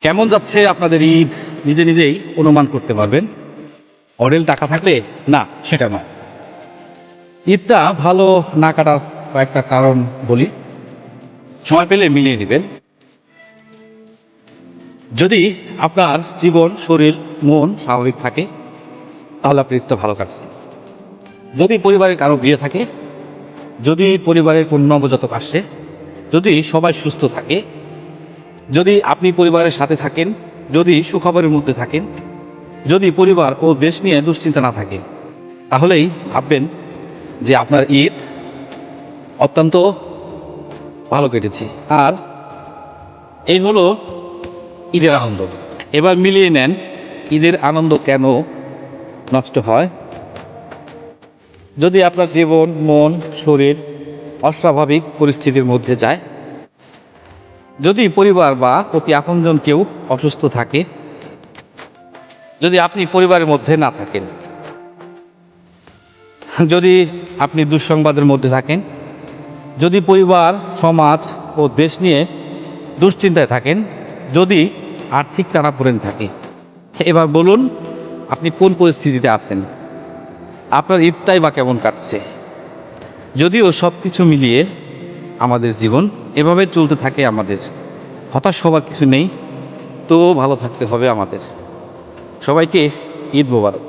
কেমন যাচ্ছে আপনাদের ঈদ নিজে নিজেই অনুমান করতে পারবেন। অডেল টাকা থাকলে না, সেটা নয়। ঈদটা ভালো না কাটার কয়েকটা কারণ বলি, সময় পেলে মিলিয়ে নেবেন। যদি আপনার জীবন, শরীর, মন স্বাভাবিক থাকে তাহলে আপনার ঈদটা ভালো কাটছে। যদি পরিবারের কারো বিয়ে থাকে, যদি পরিবারের কোনো নবজাতক আসে, যদি সবাই সুস্থ থাকে, যদি আপনি পরিবারের সাথে থাকেন, যদি সুখবরের মধ্যে থাকেন, যদি পরিবার ও দেশ নিয়ে দুশ্চিন্তা না থাকে, তাহলেই ভাববেন যে আপনার ঈদ অত্যন্ত ভালো কেটেছে। আর এই হলো ঈদের আনন্দ। এবার মিলিয়ে নেন ঈদের আনন্দ কেন নষ্ট হয়। যদি আপনার জীবন, মন, শরীর অস্বাভাবিক পরিস্থিতির মধ্যে যায়, যদি পরিবার বা অতি আপনজন কেউ অসুস্থ থাকে, যদি আপনি পরিবারের মধ্যে না থাকেন, যদি আপনি দুঃসংবাদের মধ্যে থাকেন, যদি পরিবার, সমাজ ও দেশ নিয়ে দুশ্চিন্তায় থাকেন, যদি আর্থিক টানাপোড়েন থাকে, এবার বলুন আপনি কোন পরিস্থিতিতে আছেন, আপনার ঈদটাই বা কেমন কাটছে। যদিও সব কিছু মিলিয়ে আমাদের জীবন এভাবে চলতে থাকে, আমাদের হতাশ হওয়ার কিছু নেই, তো ভালো থাকতে হবে আমাদের। সবাইকে ঈদ মোবারক।